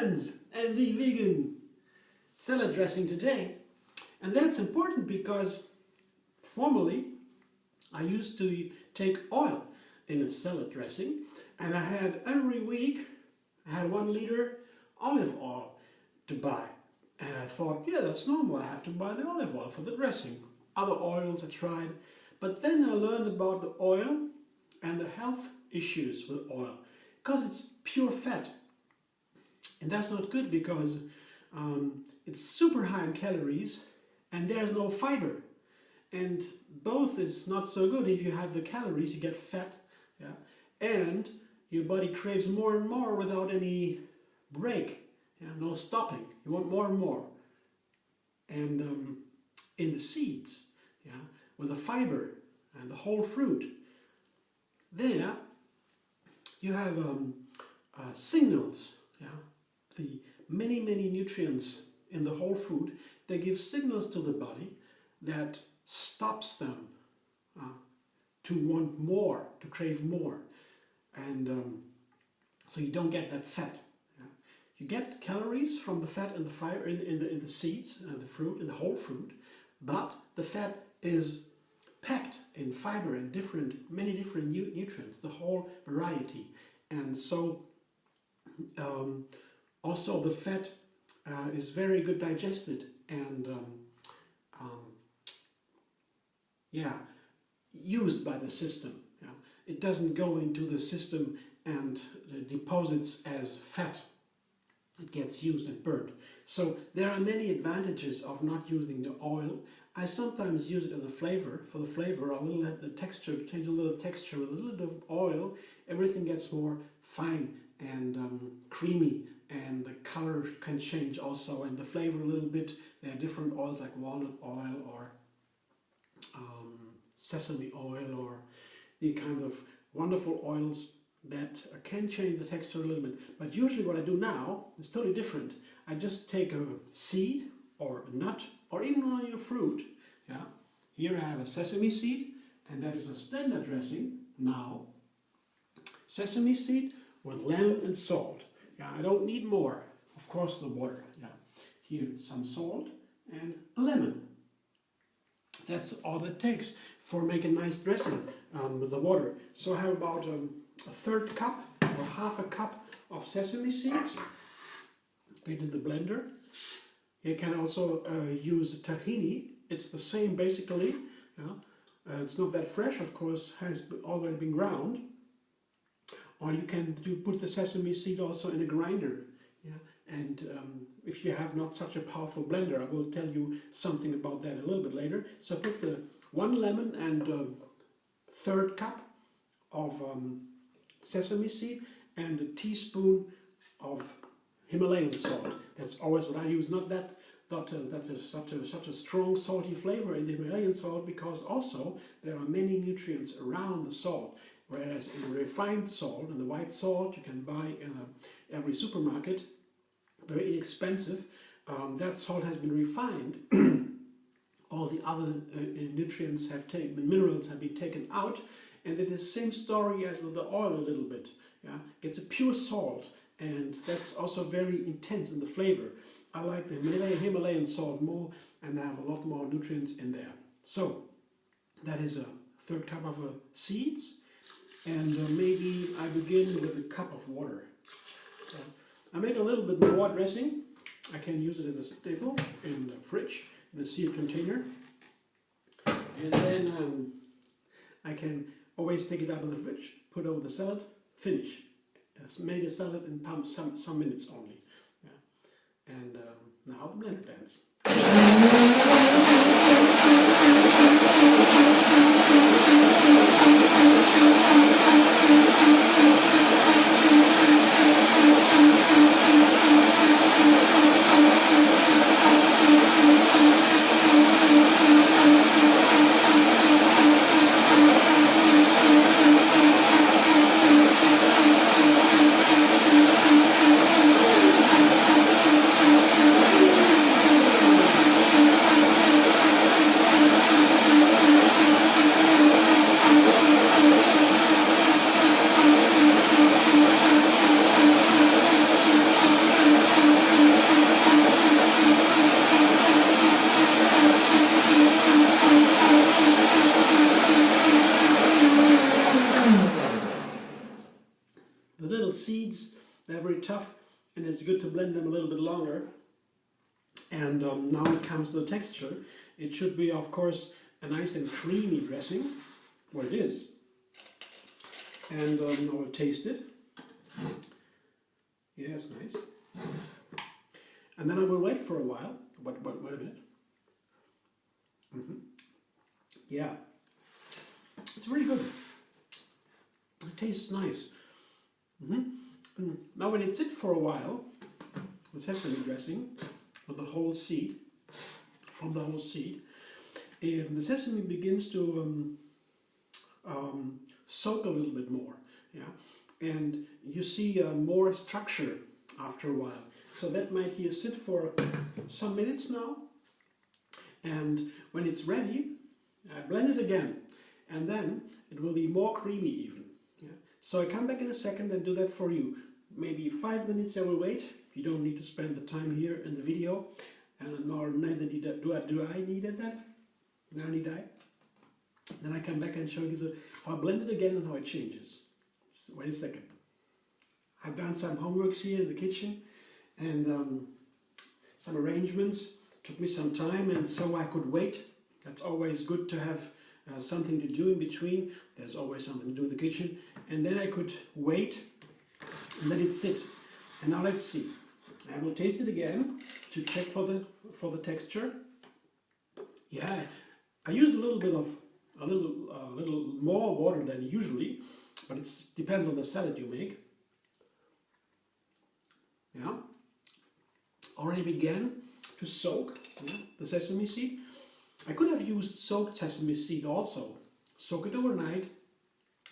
friends and the vegan salad dressing today. And that's important because formerly I used to take oil in a salad dressing, and I had every week I had 1 liter olive oil to buy. And I thought, yeah, that's normal, I have to buy the olive oil for the dressing. Other oils I tried, but then I learned about the oil and the health issues with oil, because it's pure fat. And that's not good because it's super high in calories and there's no fiber. And both is not so good. If you have the calories, you get fat, yeah, and your body craves more and more without any break, yeah, no stopping. You want more and more. And in the seeds, yeah, with the fiber and the whole fruit, there you have signals, yeah, the many nutrients in the whole food. They give signals to the body that stops them to want more, to crave more, and so you don't get that fat. Yeah? You get calories from the fat and the fiber in the seeds and the fruit, in the whole fruit, but the fat is packed in fiber and many different nutrients, the whole variety, and so also the fat is very good digested and yeah, used by the system. Yeah. It doesn't go into the system and deposits as fat. It gets used and burned. So there are many advantages of not using the oil. I sometimes use it as a flavor. For the flavor, I will let the texture, change a little texture with a little bit of oil. Everything gets more fine and creamy, and the color can change also, and the flavor a little bit. There are different oils like walnut oil or sesame oil, or the kind of wonderful oils that can change the texture a little bit. But usually what I do now is totally different. I just take a seed or a nut or even on your fruit. Yeah. Here I have a sesame seed, and that is a standard dressing now. Sesame seed with lemon and salt. Yeah, I don't need more. Of course the water. Yeah. Here some salt and a lemon. That's all it takes for making a nice dressing with the water. So I have about a 1/3 cup or 1/2 cup of sesame seeds. Put it in the blender. You can also use tahini. It's the same basically. Yeah. It's not that fresh, of course, has already been ground. Or you can put the sesame seed also in a grinder. Yeah. And if you have not such a powerful blender, I will tell you something about that a little bit later. So I put the 1 lemon and 1/3 cup of sesame seed and a teaspoon of Himalayan salt. That's always what I use. Not that is such a strong salty flavor in the Himalayan salt, because also there are many nutrients around the salt. Whereas in the refined salt, and the white salt you can buy in every supermarket, very inexpensive, that salt has been refined. All the other nutrients minerals have been taken out, and it's the same story as with the oil a little bit. Yeah, it's a pure salt, and that's also very intense in the flavor. I like the Himalayan salt more, and they have a lot more nutrients in there. So that is a 1/3 cup of seeds, and maybe I begin with a cup of water. So I make a little bit more dressing. I can use it as a staple in the fridge, in a sealed container. And then I can always take it out of the fridge, put over the salad, finish. It's made a salad in some minutes only. Yeah. And now the blender dance. blend them a little bit longer. And now it comes to the texture. It should be, of course, a nice and creamy dressing. What it is. And I will taste it. Yeah, it's nice. And then I will wait for a while. Wait a minute. Yeah, it's very good. It tastes nice. Now when it sits for a while, the sesame dressing with the whole seed, from the whole seed, the sesame begins to soak a little bit more. Yeah, and you see more structure after a while. So that might here sit for some minutes now. And when it's ready, I blend it again, and then it will be more creamy even. Yeah. So I come back in a second and do that for you. Maybe 5 minutes I will wait. You don't need to spend the time here in the video, and nor neither do I need that. Now need I. Then I come back and show you how I blend it again and how it changes. So wait a second. I've done some homeworks here in the kitchen and some arrangements. Took me some time, and so I could wait. That's always good to have something to do in between. There's always something to do in the kitchen. And then I could wait and let it sit. And now let's see. I will taste it again to check for the texture. Yeah, I used a little more water than usually, but it depends on the salad you make. Yeah, already began to soak the sesame seed. I could have used soaked sesame seed also. Soak it overnight,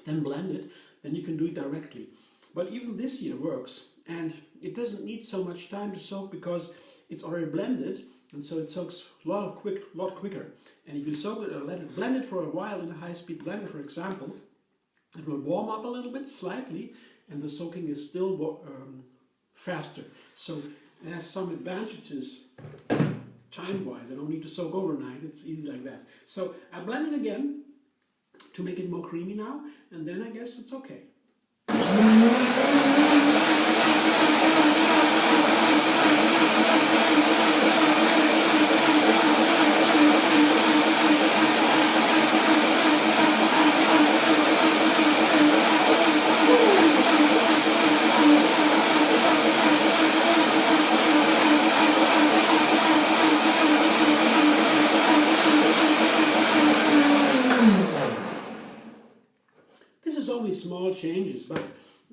then blend it, then you can do it directly. But even this here works, and it doesn't need so much time to soak because it's already blended, and so it soaks a lot quicker. And if you soak it or blend it for a while in a high-speed blender, for example, it will warm up a little bit slightly, and the soaking is still faster. So it has some advantages time-wise. I don't need to soak overnight, it's easy like that. So I blend it again to make it more creamy now, and then I guess it's okay. Only small changes, but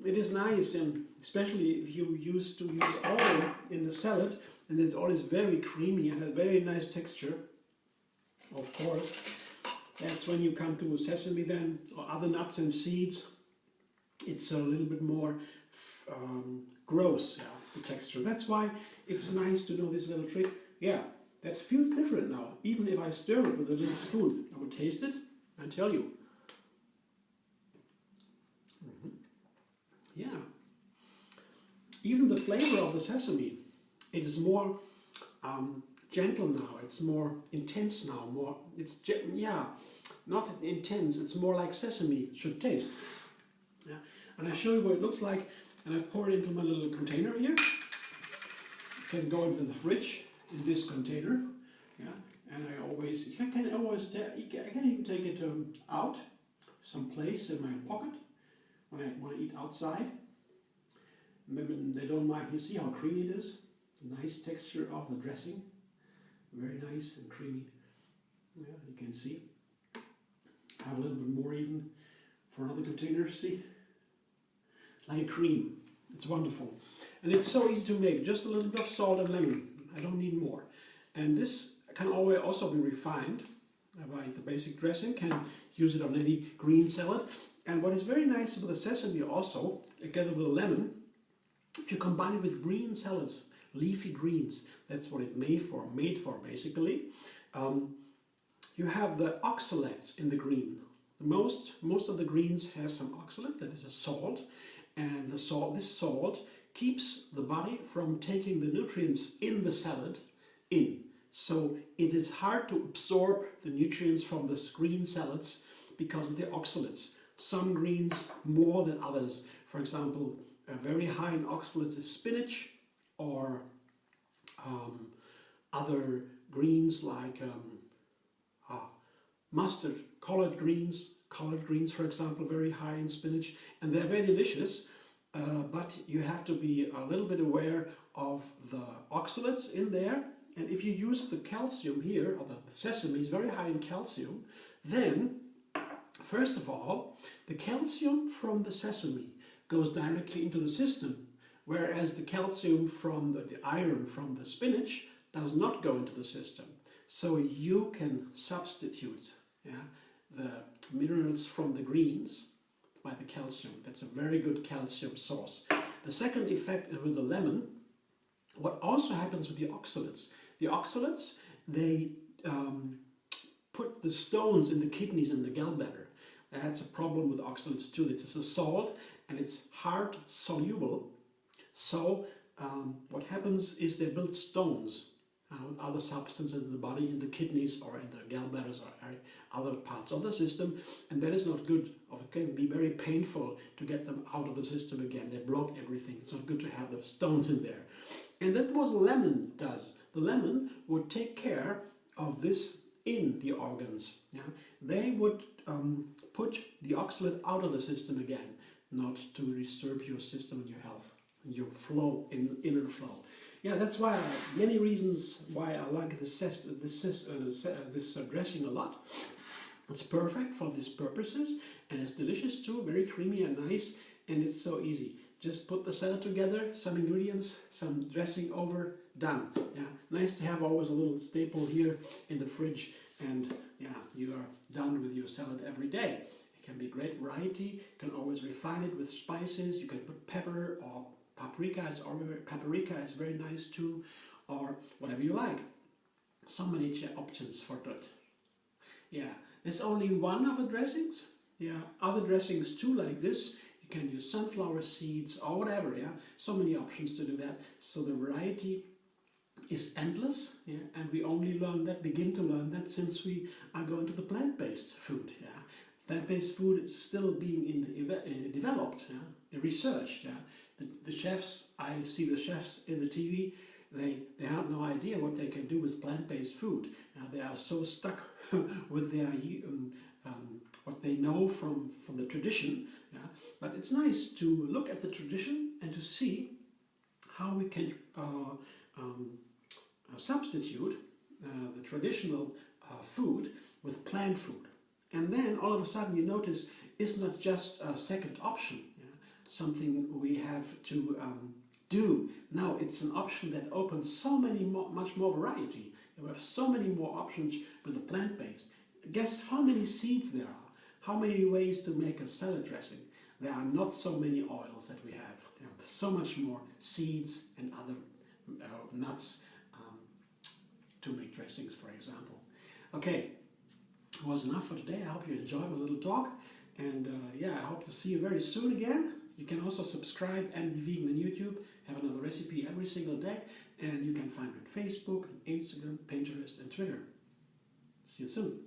it is nice, and especially if you used to use oil in the salad, and it's always very creamy and a very nice texture. Of course, that's when you come to sesame then, or other nuts and seeds. It's a little bit more gross, yeah, the texture. That's why it's nice to know this little trick. Yeah, that feels different now. Even if I stir it with a little spoon, I will taste it and tell you. Yeah, even the flavor of the sesame, it is more gentle now. It's more intense now. Not intense. It's more like sesame should taste. Yeah, and I show you what it looks like, and I pour it into my little container here. It can go into the fridge in this container. Yeah, and I can even take it out someplace in my pocket. When I want to eat outside, maybe they don't mind. You see how creamy it is? The nice texture of the dressing, very nice and creamy. Yeah, you can see. I have a little bit more even for another container. See, like a cream. It's wonderful, and it's so easy to make. Just a little bit of salt and lemon. I don't need more. And this can always also be refined. I like the basic dressing. Can use it on any green salad. And what is very nice about the sesame also, together with the lemon, if you combine it with green salads, leafy greens, that's what it's made for basically. You have the oxalates in the green. Most of the greens have some oxalate, that is a salt, and this salt keeps the body from taking the nutrients in the salad in. So it is hard to absorb the nutrients from the green salads because of the oxalates. Some greens more than others. For example, very high in oxalates is spinach, or other greens like mustard, collard greens, for example, very high in spinach, and they're very delicious, but you have to be a little bit aware of the oxalates in there. And if you use the calcium here, or the sesame is very high in calcium, then first of all, the calcium from the sesame goes directly into the system, whereas the calcium from the iron from the spinach does not go into the system. So you can substitute the minerals from the greens by the calcium. That's a very good calcium source. The second effect with the lemon, what also happens with the oxalates, they put the stones in the kidneys and the gallbladder. That's a problem with oxalates too. It's a salt and it's hard soluble. So what happens is they build stones with other substances in the body, in the kidneys or in the gallbladders or other parts of the system, and that is not good. It can be very painful to get them out of the system again. They block everything. It's not good to have the stones in there. And that's what lemon does. The lemon would take care of this in the organs. They would put the oxalate out of the system again, not to disturb your system and your health, and your flow, inner flow. Yeah, that's why many reasons why I like this dressing a lot. It's perfect for these purposes, and it's delicious too, very creamy and nice, and it's so easy. Just put the salad together, some ingredients, some dressing over, done. Yeah, nice to have always a little staple here in the fridge, and yeah, you are done with your salad every day. It can be great variety. You can always refine it with spices. You can put pepper or paprika is very nice too, or whatever you like. So many options for that. Yeah, there's only one of the dressings. Yeah, other dressings too, like this. You can use sunflower seeds or whatever. Yeah, so many options to do that. So the variety is endless. Yeah, and we only begin to learn that since we are going to the plant-based food. Yeah, plant-based food is still being developed. Yeah, researched. Yeah. The chefs, I see the chefs in the TV, they have no idea what they can do with plant-based food. They are so stuck with their what they know from the tradition. Yeah? But it's nice to look at the tradition and to see how we can substitute the traditional food with plant food. And then all of a sudden you notice it's not just a second option. Something we have to do. Now it's an option that opens so much more variety. You have so many more options with the plant-based. Guess how many seeds there are? How many ways to make a salad dressing? There are not so many oils that we have. There are so much more seeds and other nuts to make dressings, for example. Okay, it was enough for today. I hope you enjoyed my little talk. And yeah, I hope to see you very soon again. You can also subscribe MD Vegan on YouTube, have another recipe every single day, and you can find me on Facebook, Instagram, Pinterest, and Twitter. See you soon.